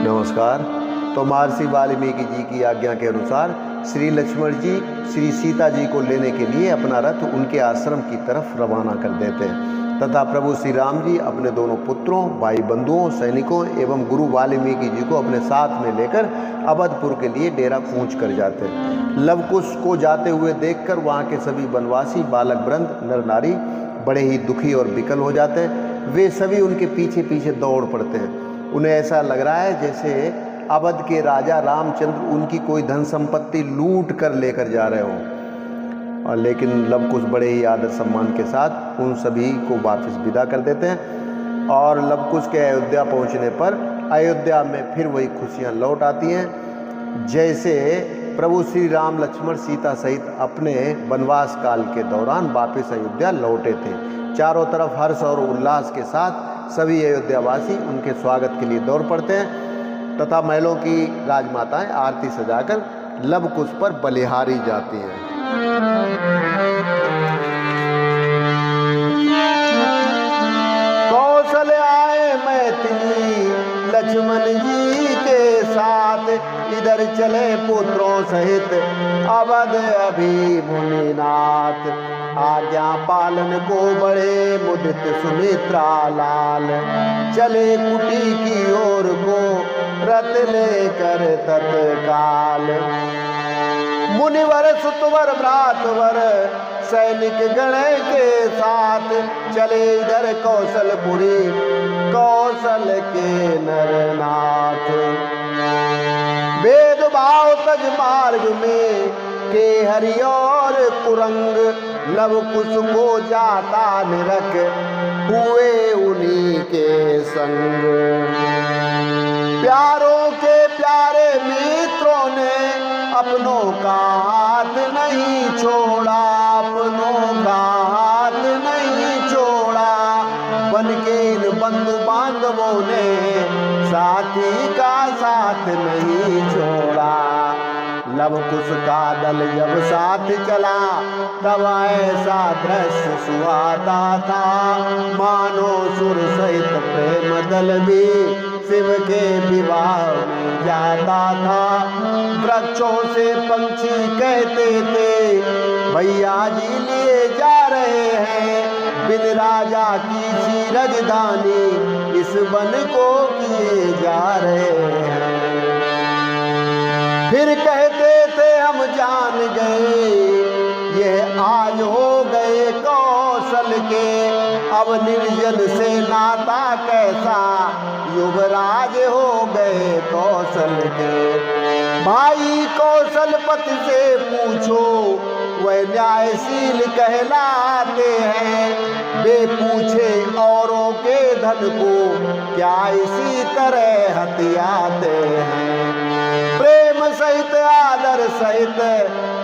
नमस्कार। तो महर्षि वाल्मीकि जी की आज्ञा के अनुसार श्री लक्ष्मण जी श्री सीता जी को लेने के लिए अपना रथ उनके आश्रम की तरफ रवाना कर देते हैं तथा प्रभु श्री राम जी अपने दोनों पुत्रों, भाई बंधुओं, सैनिकों एवं गुरु वाल्मीकि जी को अपने साथ में लेकर अवधपुर के लिए डेरा कूच कर जाते हैं। लवकुश को जाते हुए देखकर वहाँ के सभी वनवासी, बालक वृंद, नर नारी बड़े ही दुखी और विकल हो जाते हैं। वे सभी उनके पीछे पीछे दौड़ पड़ते हैं। उन्हें ऐसा लग रहा है जैसे अवध के राजा रामचंद्र उनकी कोई धन संपत्ति लूट कर लेकर जा रहे हों। और लेकिन लवकुश बड़े ही आदर सम्मान के साथ उन सभी को वापस विदा कर देते हैं। और लवकुश के अयोध्या पहुंचने पर अयोध्या में फिर वही खुशियां लौट आती हैं जैसे प्रभु श्री राम लक्ष्मण सीता सहित अपने वनवास काल के दौरान वापस अयोध्या लौटे थे। चारों तरफ हर्ष और उल्लास के साथ सभी अयोध्यावासी उनके स्वागत के लिए दौड़ पड़ते हैं तथा महलों की राजमाताएं आरती सजाकर लवकुश पर बलिहारी जाती हैं। कौशल आए मैथिली लक्ष्मण जी के साथ, इधर चले पुत्रों सहित अवध अभी मुनिनाथ। आज्ञा पालन को बड़े मुदित सुमित्रा लाल, चले कुटी की ओर को रथ लेकर तत्काल। मुनिवर सुतवर भ्रातवर सैनिक गण के साथ, चले इधर कौशलपुरी कौशल के नरनाथ। भेदभाव तज मार्ग में के हरि और कुरंग, लवकुश को जाता निरख हुए उन्हीं के संग। प्यारों के प्यारे मित्रों ने अपनों का हाथ नहीं छोड़ा, अपनों का हाथ नहीं छोड़ा। बन के इन बंधु बांधवों ने साथी का साथ नहीं छोड़ा। लवकुश का दल जब साथ चला तब ऐसा दृश्य सुहाता था, मानो सुर सहित प्रेम दल भी शिव के विवाह में जाता था। वृक्षों से पंछी कहते थे, भैया जी लिए जा रहे हैं बिन राजा की सी राजधानी, इस वन को किए जा रहे हैं। फिर कहते थे हम जान गए ये आज हो गए कौशल के, अब निर्जन से नाता कैसा युवराज हो गए कौशल के। भाई कौशलपति से पूछो वह न्यायशील कहलाते हैं, वे पूछे औरों के धन को क्या इसी तरह हथियाते हैं। प्रेम सहित आदर सहित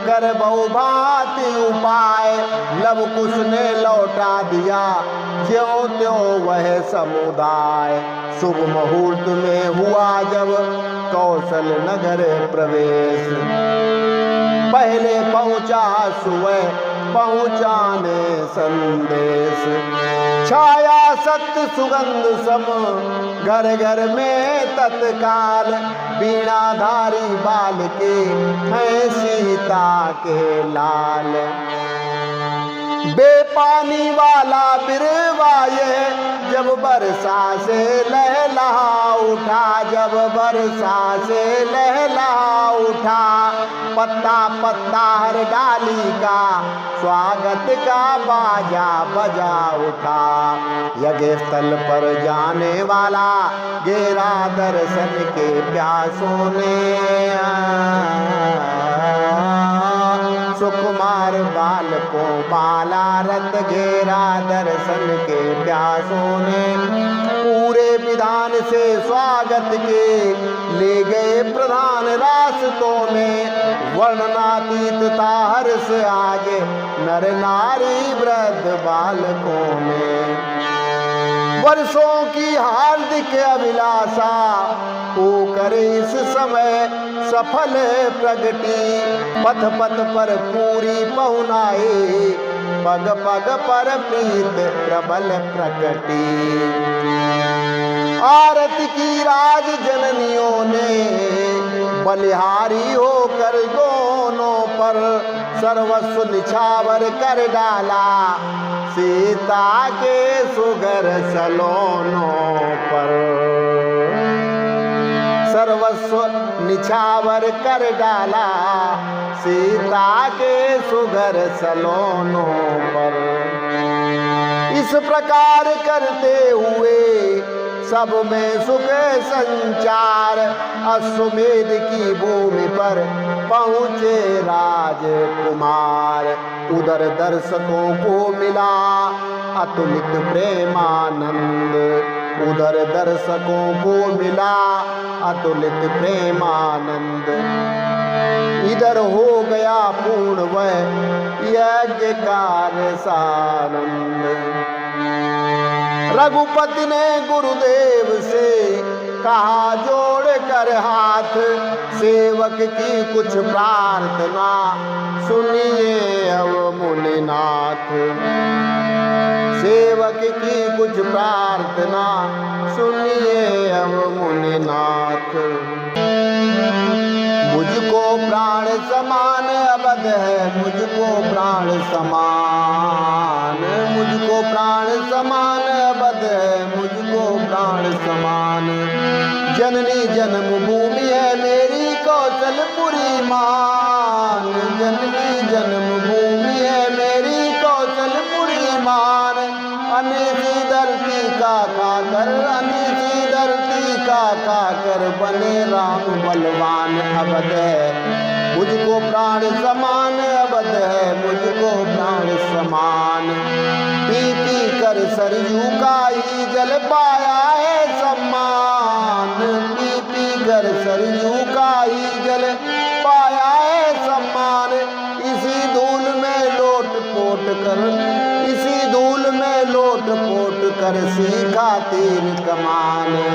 कर बहुभांति उपाय, लवकुश ने लौटा दिया ज्यों त्यों वह समुदाय। शुभ मुहूर्त में हुआ जब कौशल नगर प्रवेश, पहले पहुंचा सुबह पहुंचाने संदेश। छाया सत्य सुगंध सम घर घर में तत्काल, बीणाधारी बाल के हैं सीता के लाल। बेपानी वाला बिरवाए जब बरसा से लहला उठा, जब बरसा से लहला उठा। पत्ता पत्ता हर डाली का स्वागत का बाजा बजा उठा। यज्ञ स्थल पर जाने वाला गेरा दर्शन के प्यासों ने, सुकुमार बालकों बाला रथ घेरा दर्शन के प्यासों ने। पूरे विधान से स्वागत के ले गए प्रधान रास्तों में, वर्णनातीत था हर्ष आज नर नारी वृद्ध बालकों में। वर्षों की हार्दिक अभिलाषा हो करे इस समय सफल प्रगति, पथ पथ पर पूरी पहुनाई पग पग पर प्रीत प्रबल प्रकटी। आरत की राज जननियों बलिहारी होकर दोनों पर सर्वस्व निछावर कर डाला, सीता के सुगर सलोनों पर सर्वस्व निछावर कर डाला, सीता के सुगर सलोनों पर। इस प्रकार करते हुए सब में सुख संचार, अश्वमेध की भूमि पर पहुँचे राजकुमार। उधर दर्शकों को मिला अतुलित प्रेमानंद, उधर दर्शकों को मिला अतुलित प्रेमानंद। इधर हो गया पूर्ण वह यज्ञ कार्य सानंद। रघुपति ने गुरुदेव से कहा जोड़ कर हाथ, सेवक की कुछ प्रार्थना सुनिए अब मुनिनाथ। सेवक की कुछ प्रार्थना सुनिए अब मुनिनाथ। मुझको प्राण समान अवध है, मुझको प्राण समान, मुझको प्राण समान अवध है, मुझको प्राण समान। जननी जन्मभूमि है मेरी कौशलपुरी मान, जननी जन्मभूमि है मेरी कौशलपुरी मान। अनिसी धरती का खाकर, अनिसी धरती का खाकर बने राम बलवान। अवध है मुझको प्राण समान, अवध है मुझको प्राण समान। पी पी कर सरयू का ही जल पाया है सम्मान, पी पी कर सरयू का ही जल पाया है सम्मान। इसी धूल में लोट पोट कर, इसी धूल में लोट पोट कर सीखा तीर कमाने।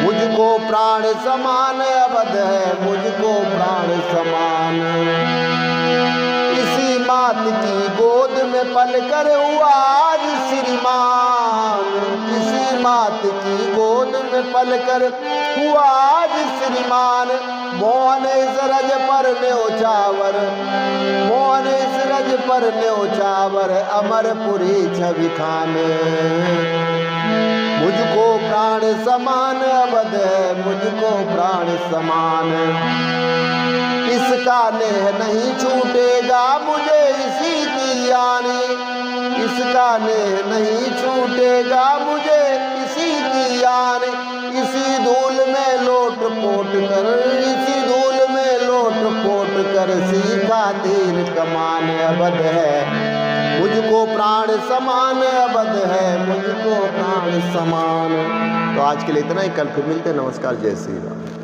मुझको प्राण समान अवध है, मुझको प्राण समान। इसी मात की गोद में पल कर हुआ आज श्रीमान, इसी मात की गोद में पल कर हुआ आज श्रीमान। मोहन सरज पर न्योछावर, मोहन सरज पर न्योछावर, अमरपुरी छवि खाने। मुझको प्राण समान अवध है, मुझको प्राण समान। इसका नेह नहीं छूटेगा मुझे इसी की यानी, इसका नेह नहीं छूटेगा मुझे इसी की यानी। इसी धूल में लोट पोट कर, इसी धूल में लोट पोट कर सीखा तीर कमान। अवध है मुझको प्राण समान, अवध है मुझको प्राण समान। तो आज के लिए इतना ही, कल फिर मिलते हैं। नमस्कार, जय श्री राम।